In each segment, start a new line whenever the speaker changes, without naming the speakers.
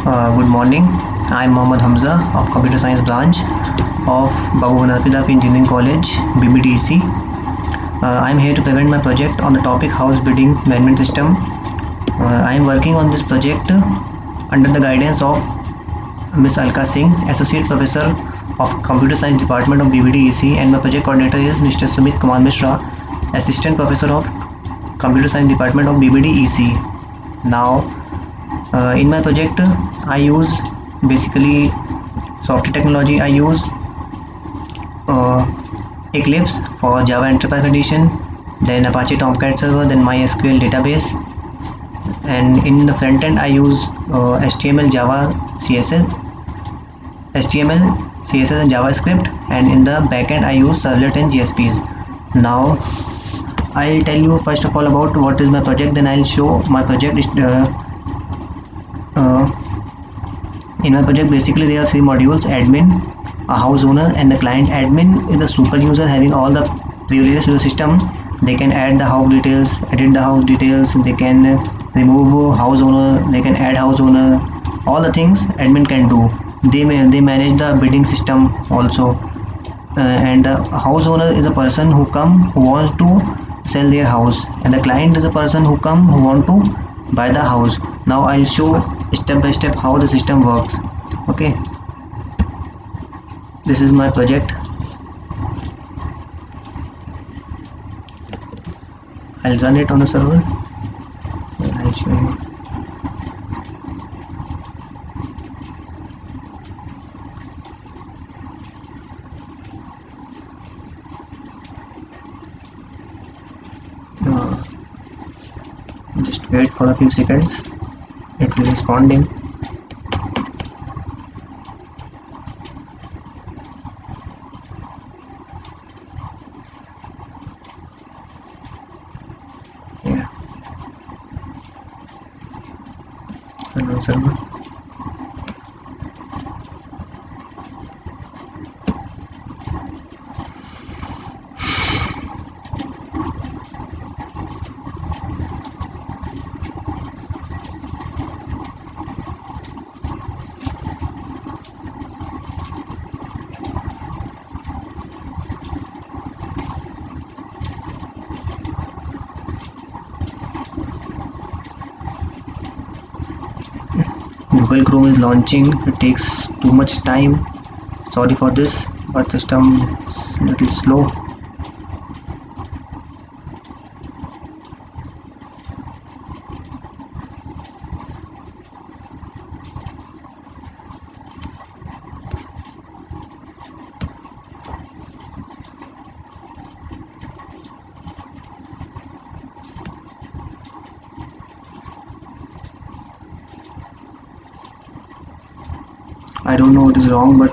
Good morning. I'm Mohammad Hamza of Computer Science branch of Babu Banafidaf Engineering College, BBDEC. I'm here to present my project on the topic House Bidding Management System. I'm working on this project under the guidance of Ms. Alka Singh, Associate Professor of Computer Science Department of BBDEC, and my project coordinator is Mr. Sumit Kumar Mishra, Assistant Professor of Computer Science Department of BBDEC. Now, in my project, I use basically software technology. I use Eclipse for Java Enterprise Edition, then Apache Tomcat Server, then MySQL database, and in the front end I use HTML, Java, CSS, HTML, CSS, and JavaScript, and in the backend I use Servlet and JSPs. Now I'll tell you first of all about what is my project, then I'll show my project. In my project, basically there are three modules: admin, a house owner, and the client. Admin is the super user having all the privileges to the system. They can add the house details, edit the house details, they can remove house owner, they can add house owner, all the things admin can do. They manage the bidding system also. And the house owner is a person who wants to sell their house, and the client is a person who want to buy the house. Now I'll show step by step how the system works. Okay, this is my project. I'll run it on the server and I'll show you. Just wait for a few seconds, it will responding. Yeah, server. Google Chrome is launching. It takes too much time. Sorry for this, but system is a little slow. I don't know what is wrong, but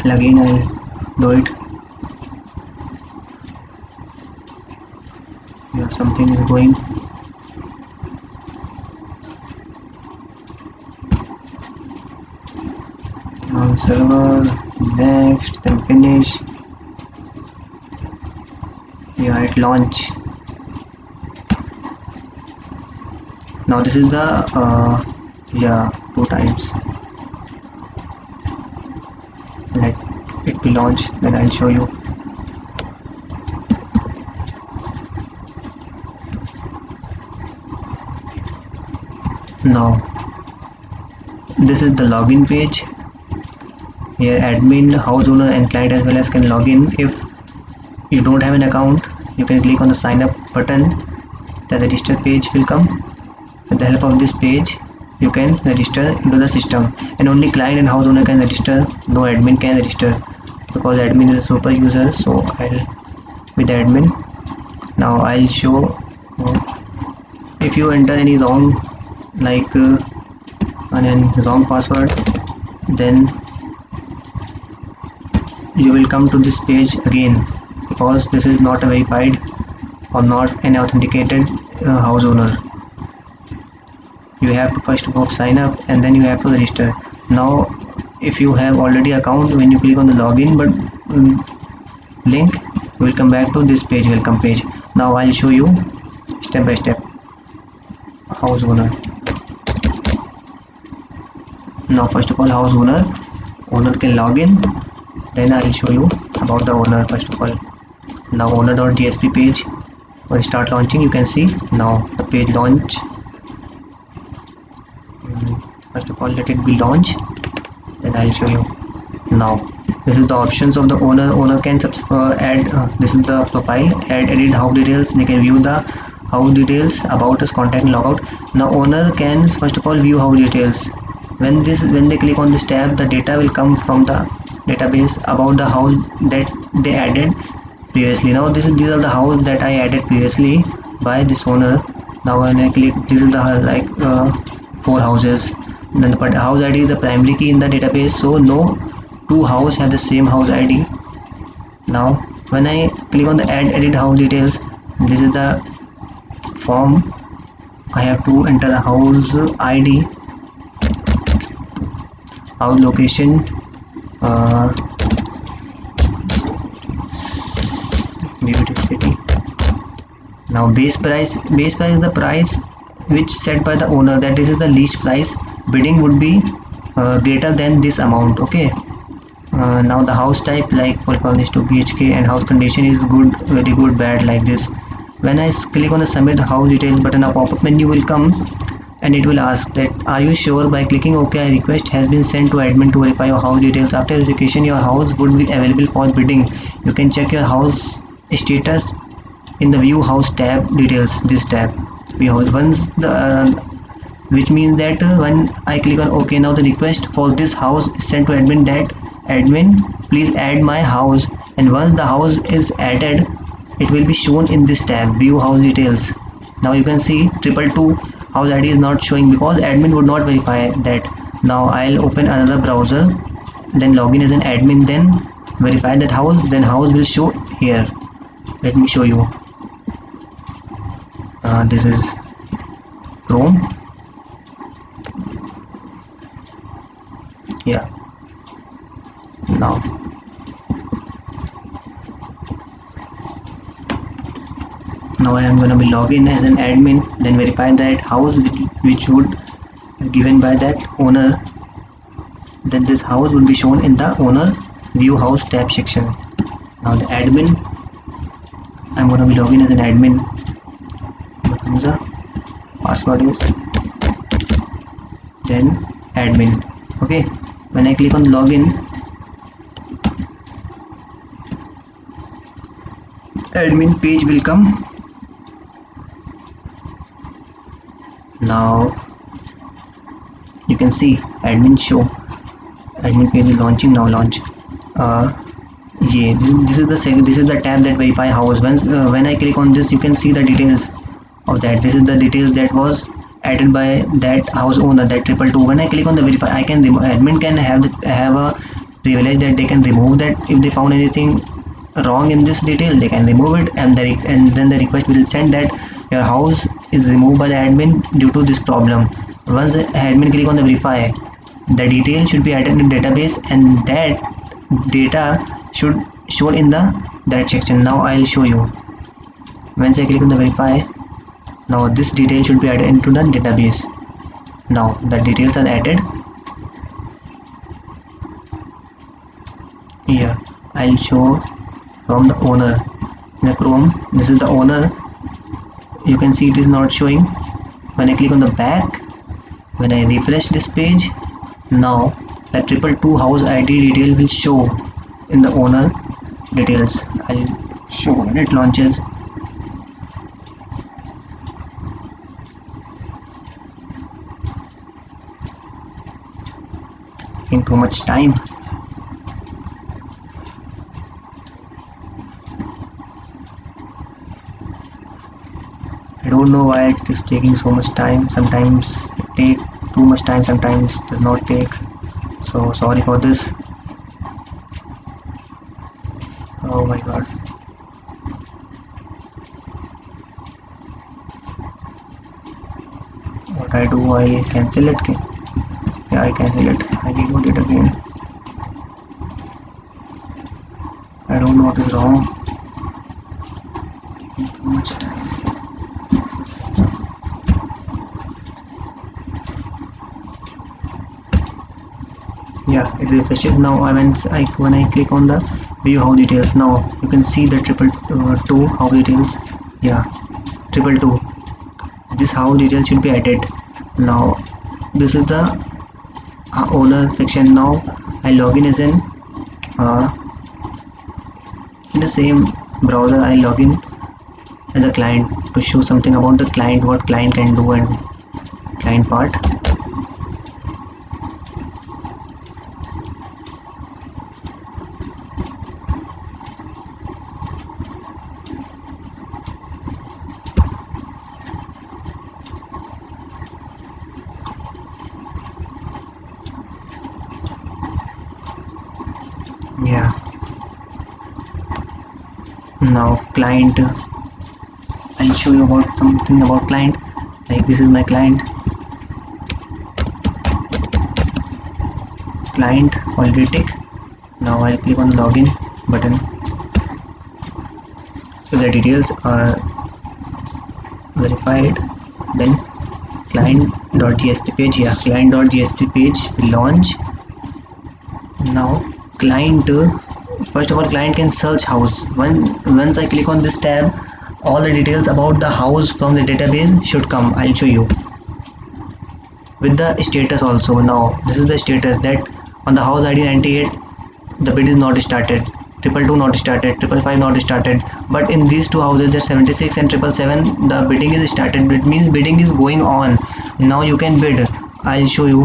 again I'll do it. Yeah, something is going. On server, next, then finish. Yeah, it launch. Now this is the yeah, 2 times. Let it be launched, then I'll show you. Now this is the login page. Here admin, house owner, and client as well as can log in. If you don't have an account, you can click on the sign up button. The register page will come. With the help of this page, you can register into the system, and only client and house owner can register. No admin can register because admin is a super user, so I'll be the admin. Now I'll show if you enter any wrong, like wrong password, then you will come to this page again, because this is not a verified or not an authenticated house owner. You have to first go sign up and then you have to register. Now if you have already account, when you click on the login link, you will come back to this page, welcome page. Now I'll show you step by step house owner. Now first of all, house owner can log in, then I'll show you about the owner. First of all, now owner.jsp page will start launching. You can see now the page launch. First of all, let it be launch, then I'll show you. Now this is the options of the owner can add this is the profile, add edit house details. They can view the house details, about us, contact and logout. Now owner can first of all view house details. When they click on this tab, the data will come from the database about the house that they added previously. Now these are the house that I added previously by this owner. Now when I click, this is the 4 houses. Then the house ID is the primary key in the database, so no two house have the same house ID. Now when I click on the add edit house details, this is the form. I have to enter the house ID, house location, city. Now base price is the price which set by the owner, that is the least price. Bidding would be greater than this amount. Okay. Now the house type, like full furnished 2 BHK, and house condition is good, very good, bad, like this. When I click on the submit house details button, a pop-up menu will come and it will ask that are you sure. By clicking OK, a request has been sent to admin to verify your house details. After verification, your house would be available for bidding. You can check your house status in the view house tab details, this tab. Which means that when I click on OK, now the request for this house is sent to admin, that admin please add my house, and once the house is added, it will be shown in this tab, view house details. Now you can see 222 house ID is not showing because admin would not verify that. Now I'll open another browser, then login as an admin, then verify that house, then house will show here. Let me show you. This is Chrome. Yeah. Now I am gonna be login as an admin, then verify that house which would given by that owner, then this house would be shown in the owner view house tab section. Now the admin, I'm gonna be login as an admin. Hamza, password is then admin. Okay, when I click on login, admin page will come. Now you can see admin show, admin page is launching. Now launch. Yeah, this is the tab that verify house. When I click on this, you can see the details of that. This is the details that was added by that house owner, that 222. When I click on the verify, I can remove. Admin can have a privilege that they can remove that. If they found anything wrong in this detail, they can remove it, and then the request will send that your house is removed by the admin due to this problem. Once the admin click on the verify, the detail should be added in the database, and that data should show in the that section. Now I'll show you. Once I click on the verify, now this detail should be added into the database. Now the details are added here. I'll show from the owner in the Chrome. This is the owner. You can see it is not showing. When I click on the back, when I refresh this page, now the 222 house ID detail will show in the owner details. I'll show when it launches. Taking too much time. I don't know why it is taking so much time. Sometimes it takes too much time, sometimes it does not take. So sorry for this. Oh my god. What I do, I cancel it. Yeah, I cancel it. I reload it again. I don't know what is wrong. Taking too much time. Yeah, it refreshes. Now when I click on the view house details, now you can see the triple two house details. Yeah, triple two, this house detail should be added. Now this is the owner section. Now I log in as uh, in the same browser. I log in as a client to show something about the client, what client can do, and client part. Yeah, now client, I'll show you about something about client. Like this is my client already tick. Now I'll click on the login button. So the details are verified. Then client.jsp page, yeah, client.jsp page will launch. Now client, first of all, client can search house. Once I click on this tab, all the details about the house from the database should come. I'll show you with the status also. Now this is the status that on the house ID 98 the bid is not started, 222 not started, 555 not started, but in these two houses, the 76 and 777, the bidding is started. It means bidding is going on. Now you can bid. I'll show you.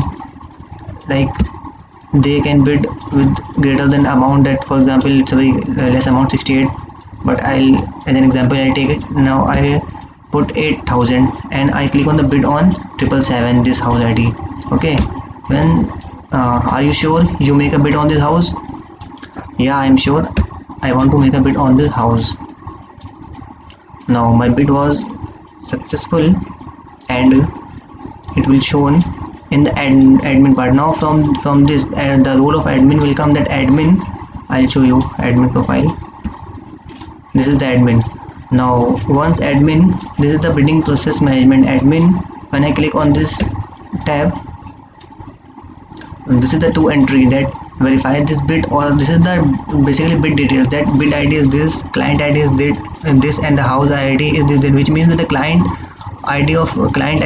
Like they can bid with greater than amount that, for example, it's a very less amount, 68, but I'll, as an example, I'll take it. Now I put 8,000 and I click on the bid on 777, this house ID. Okay, when are you sure you make a bid on this house? Yeah, I'm sure I want to make a bid on this house. Now my bid was successful and it will shown in the admin part. Now from this the role of admin will come, that admin, I'll show you admin profile. This is the admin. Now once admin, this is the bidding process management admin. When I click on this tab, this is the two entry that verify this bid, or this is the basically bid details, that bid ID is this, client ID is this, and the house ID is this, which means that the client ID of client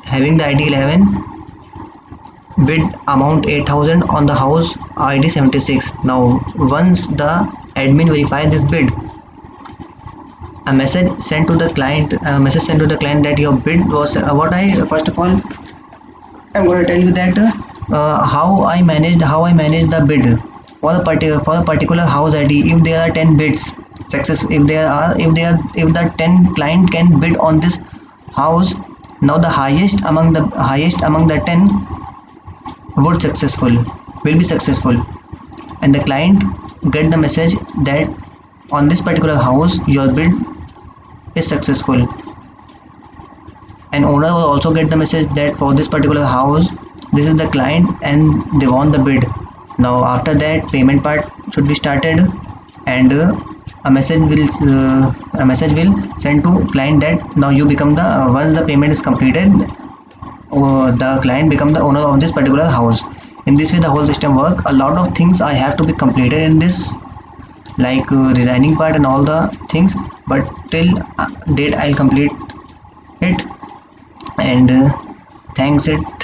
having the ID 11, bid amount 8,000 on the house ID 76. Now once the admin verifies this bid, a message sent to the client that your bid was what I first of all I'm going to tell you that how I managed the bid for the particular house ID. If there are 10 bids success, if the 10 client can bid on this house, now the highest among the 10 will be successful, and the client get the message that on this particular house your bid is successful, and owner will also get the message that for this particular house this is the client and they won the bid. Now after that payment part should be started, and a message will send to client that now you become the once the payment is completed, the client become the owner of this particular house. In this way the whole system work. A lot of things I have to be completed in this, like resigning part and all the things, but till date I'll complete it, and thanks it